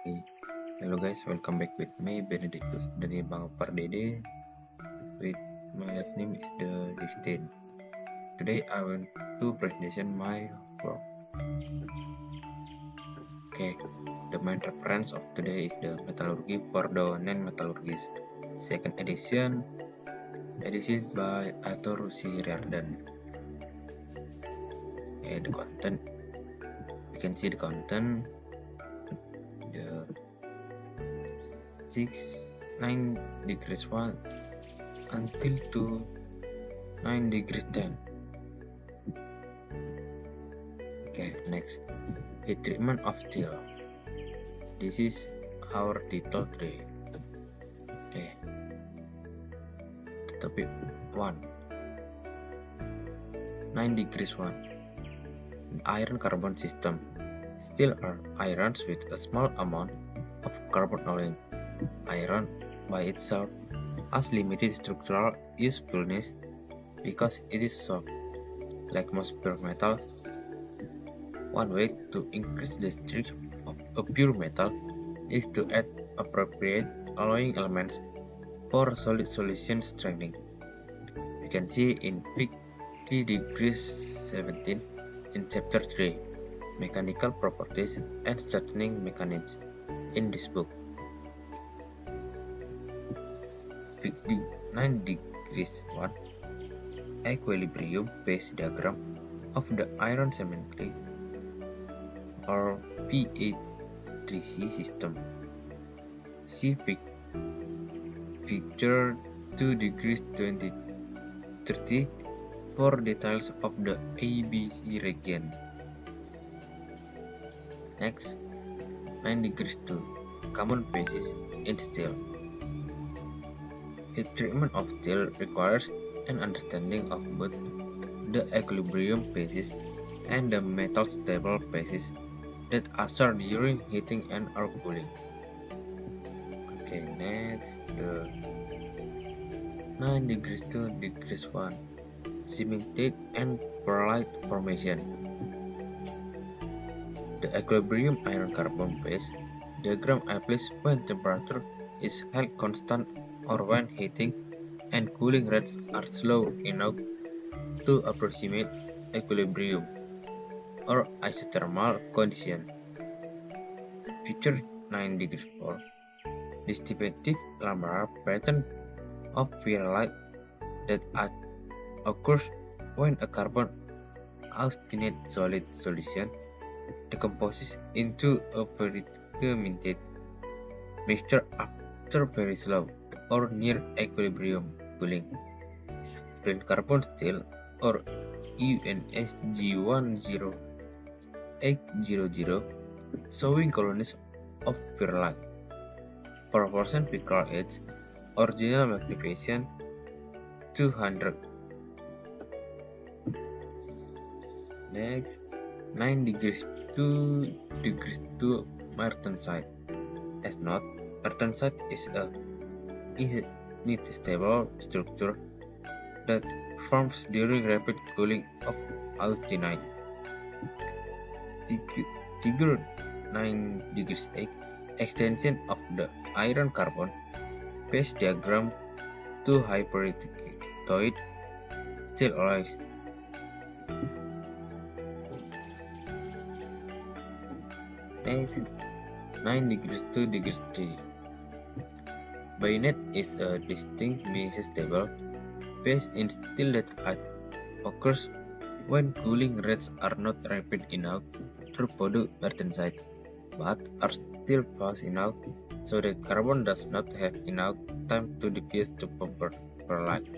Okay. Hello guys, welcome back with me Benedictus dari Bang Pardede. With my last name is the listed. Today I want to presentation my work. Okay, the main reference of today is the Metallurgy for the non-metallurgists, second edition by Arthur C. Riordan. Okay, the content. You can see the content. The 9 degrees 1 until to 9 degrees 10. Okay, next. The treatment of steel. This is our title today. Okay. The topic 1. 9 degrees 1. Iron carbon system. Steel are irons with a small amount of carbon only. Iron by itself has limited structural usefulness because it is soft. Like most pure metals, one way to increase the strength of a pure metal is to add appropriate alloying elements for solid solution strengthening. You can see in Fig 3 degrees 17 in chapter 3, Mechanical Properties and Strengthening Mechanisms in this book. 9 degrees 1 equilibrium phase diagram of the iron cemetery or PA3C system. See figure 2 degrees 30 for details of the ABC region. Next, 9 degrees 2 common phases in steel. The treatment of steel requires an understanding of both the equilibrium phases and the metal stable phases that occur during heating and or cooling. Okay, next, the 9 degrees 2 degrees 1 cementate and pearlite formation. The equilibrium iron carbon phase diagram applies when temperature is held constant or when heating and cooling rates are slow enough to approximate equilibrium or isothermal condition. Figure 9 degrees 4. Distributive laminar pattern of pearlite that occurs when a carbon austenite solid solution decomposes into a precipitated mixture after very slow or near equilibrium cooling. Plain carbon steel or UNSG10800 showing colonies of pearlite. Proportion picral edge, original magnification 200. Next, 9 degrees 2 degrees 2 martensite. As note, martensite is a neat stable structure that forms during rapid cooling of austenite. Figure 9 degrees 8 extension of the iron carbon phase diagram to hyperithoid steel alloys. Next, 9 degrees 2 degrees 3. Bayonet is a distinct mesostable phase in steel that occurs when cooling rates are not rapid enough to produce martensite, but are still fast enough so that carbon does not have enough time to diffuse to pearlite.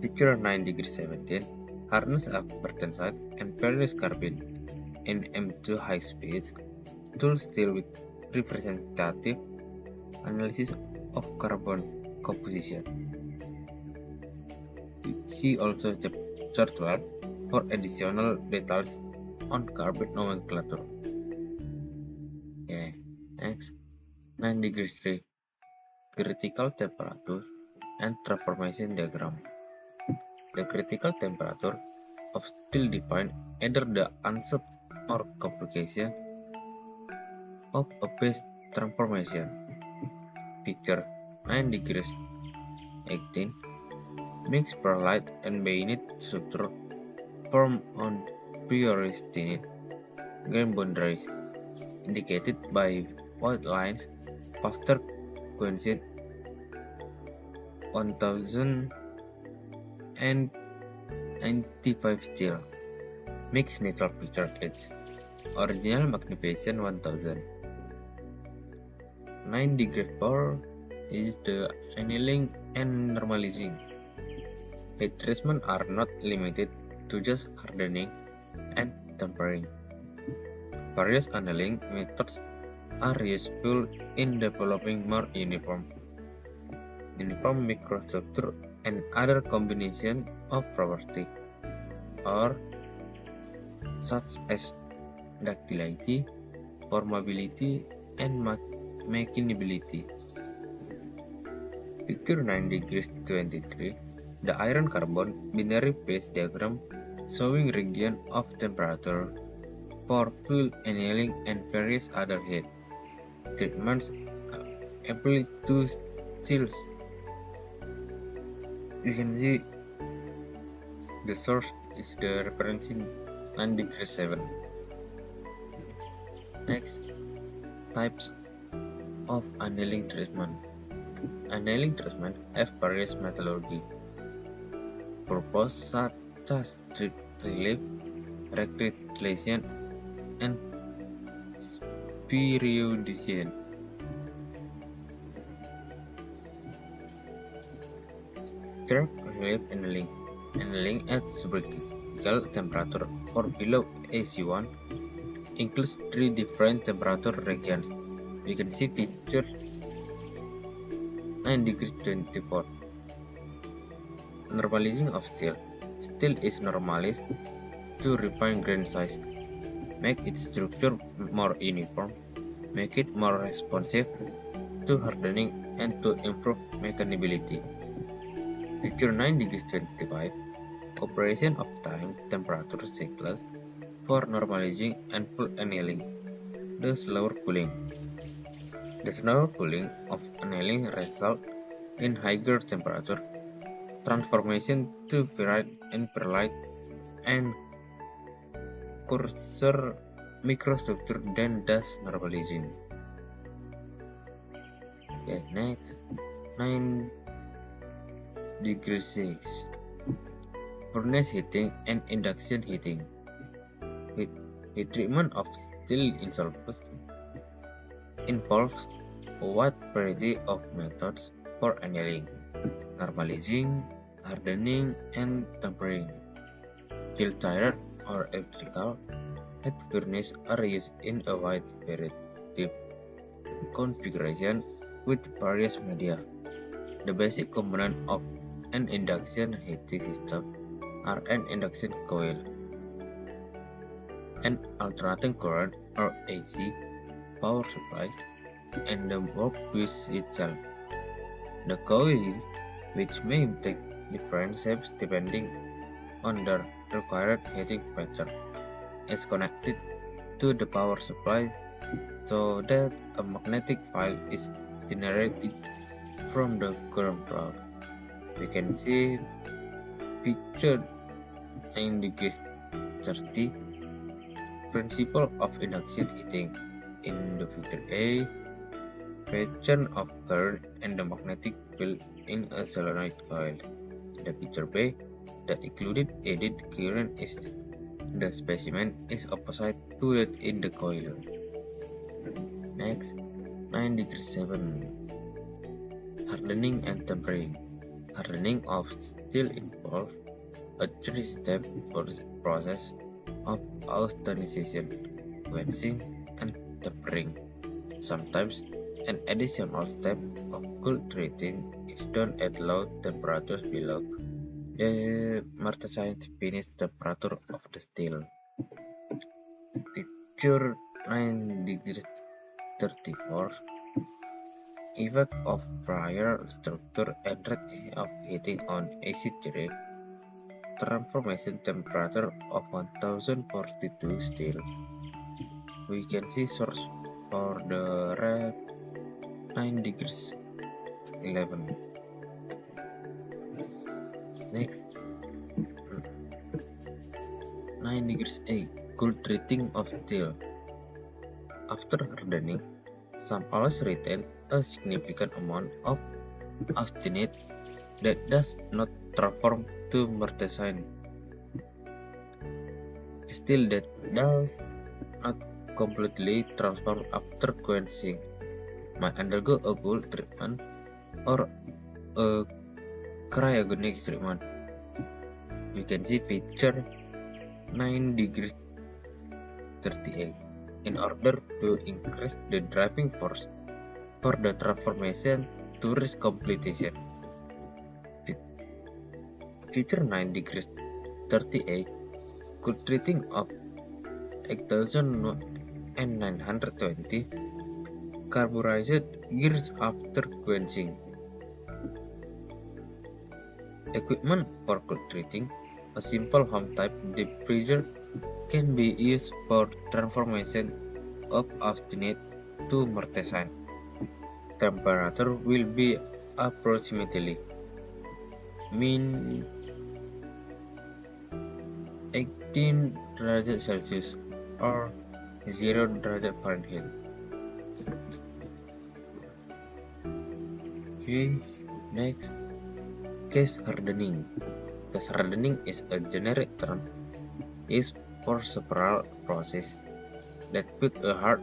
Figure 9 degrees 17 harness of martensite and ferrous carbide in M2 high speed tool steel with representative analysis of carbon composition. See also chapter 12 for additional details on carbide nomenclature. Okay, next, 9 degrees 3 critical temperature and transformation diagram. The critical temperature of steel defined either the onset or complication of a base transformation. Picture 9 degrees 18 mixed pearlite and bayonet structure formed on fluorescent grain boundaries, indicated by white lines. Faster coincided 1095 steel. Mixed neutral picture edge. Original magnification 1000. 9 degree 4 is the annealing and normalizing. Heat treatment are not limited to just hardening and tempering. Various annealing methods are useful in developing more uniform microstructure and other combination of property, or such as ductility, formability, and machinability. Picture 9 degrees 23, the iron-carbon binary phase diagram showing region of temperature for full annealing and various other heat treatments apply to steels. You can see the source is the reference in 9 degrees 7. Next, types of annealing treatment. Annealing treatment have various methodology. Purpose such as strip relief, rectification, and periodization. Strip relief annealing. Annealing at subcritical temperature or below AC1 includes 3 different temperature regions. We can see picture 9 degrees 24. Normalizing of steel. Steel is normalized to refine grain size, make its structure more uniform, make it more responsive to hardening, and to improve machinability. Picture 9 degrees 25. Operation of time temperature cycles for normalizing and full annealing. The slower cooling. The slower cooling of annealing results in higher temperature transformation to ferrite and pearlite and coarser microstructure than does normalizing. Okay, next 9 degrees 6. Furnace heating and induction heating. With treatment of steel insolvents involves a wide variety of methods for annealing, normalizing, hardening, and tempering. Coal-fired or electrical heat furnace are used in a wide variety of configuration with various media. The basic component of an induction heating system are an induction coil, an alternating current or AC power supply, and the workpiece itself. The coil, which may take different shapes depending on the required heating pattern, is connected to the power supply so that a magnetic field is generated from the ground floor. We can see picture in the case 30 principle of induction heating. In the figure A, pattern of current and the magnetic field in a solenoid coil. In the picture B, the included added current is the specimen is opposite to it in the coil. Next, 9 degrees 7. Hardening and tempering. Hardening of steel involves a 3-step process of austenization, waxing, and tempering. Sometimes an additional step of cold treating is done at low temperatures below the martensite finish temperature of the steel. Picture 9 degrees 34. Effect of prior structure and rate of heating on AC3. Transformation temperature of 1042 steel. We can see source for the red 9 degrees 11. Next, 9 degrees 8, cool treating of steel. After hardening, some alloys retain a significant amount of austenite that does not transform to martensite. Steel that does not completely transform after quenching might undergo a cool treatment or a cryogenic treatment. We can see picture 9 degrees 38. In order to increase the driving force for the transformation to reach completion. Figure 9 degrees 38, cool treating of 8920 carburized gears after quenching. Equipment for cool treating, a simple home type deep freezer, can be used for transformation of austenite to martensite. Temperature will be approximately min 18 derajat Celsius or 0 derajat Fahrenheit. Okay, next, case hardening. Case hardening is a generic term used for several processes that put a hard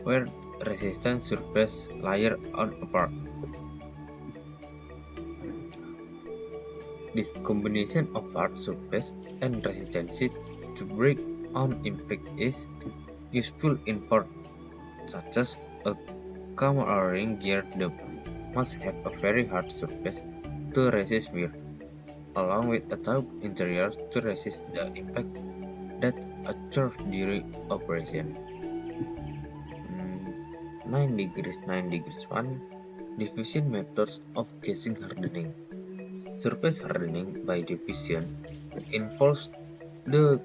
wear resistant surface layer on a part. This combination of hard surface and resistance to break on impact is useful in parts such as a camera gear that must have a very hard surface to resist wear, along with a tough interior to resist the impact that occurs during operation. 9 degrees 1, diffusion methods of casing hardening. Surface hardening by diffusion involves the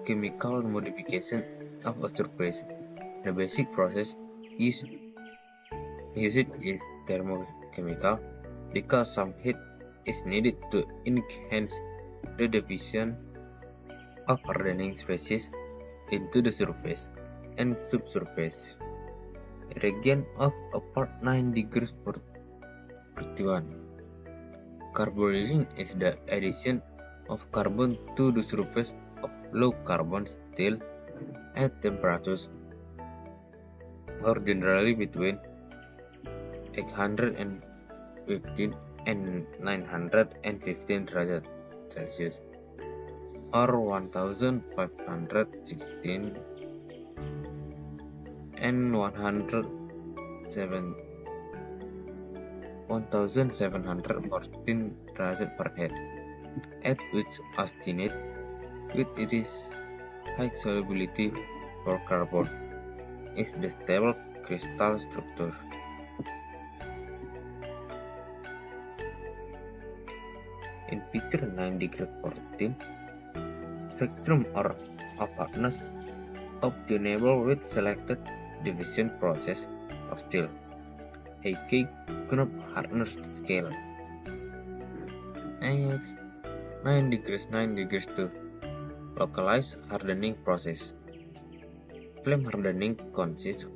chemical modification of a surface. The basic process used is thermochemical because some heat is needed to enhance the diffusion of hardening species into the surface and subsurface region of a part 9 degrees 41. Carburizing is the addition of carbon to the surface of low carbon steel at temperatures or generally between 815 and 915 derajat Celsius or 1516 and 1714 derajat Fahrenheit, at which austenite, with its high solubility for carbon, is the stable crystal structure. In figure 9 degree 14, spectrum or of hardness obtainable with selected division process of steel, aka Knapp hardness scale. Next, 9 degrees 2, localized hardening process. Flame hardening consists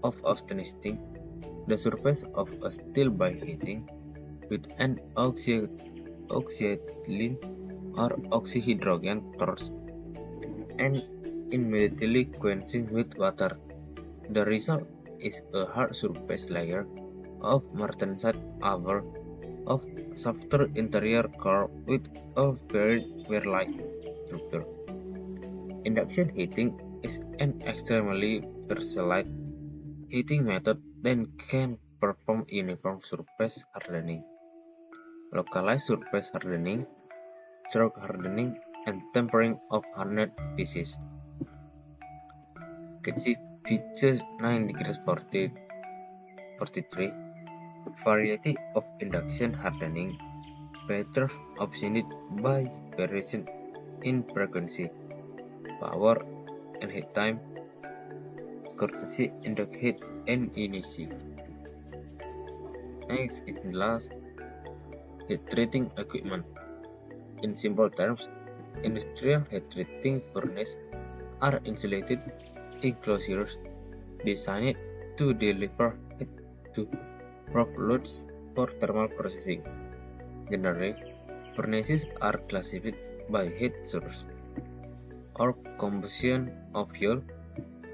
of austeniting the surface of a steel by heating with an oxyethylene or oxyhydrogen torch and immediately quenching with water. The result is a hard surface layer of martensite over of softer interior core with a very wear-like structure. Induction heating is an extremely versatile heating method that can perform uniform surface hardening, localized surface hardening, stroke hardening, and tempering of hardened pieces. You can see figure 9 degrees 43, variety of induction hardening, better optioned by variation in frequency, power, and heat time, courtesy induct heat and inertia. Next is the last, heat treating equipment. In simple terms, industrial heat treating furnaces are insulated enclosures designed to deliver heat to rock loads for thermal processing. Generally, furnaces are classified by heat source, or combustion of fuel,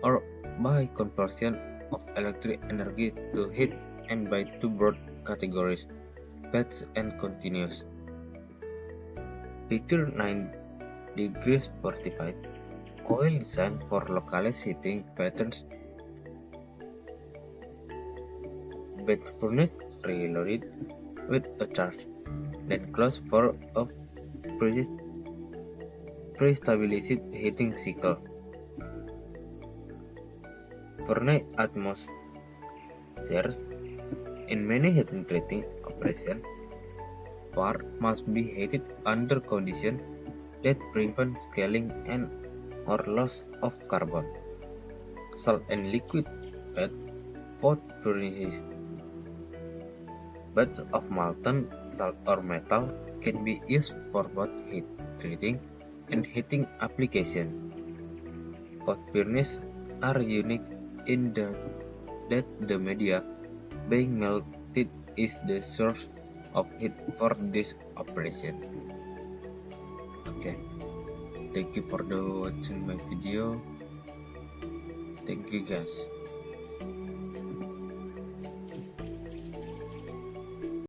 or by conversion of electric energy to heat, and by two broad categories, batch and continuous. Feature 9 degrees 45 coil designed for localized heating patterns. Batch furnace reloaded with a charge, then closed for a pre-stabilized heating cycle. Furnace atmospheres. In many heating treating operations, part must be heated under conditions that prevent scaling and or loss of carbon. Salt and liquid bed pot furnaces. Beds of molten salt or metal can be used for both heat treating and heating application. Pot furnaces are unique in that the media being melted is the source of heat for this operation. Okay, thank you for watching my video. Thank you guys.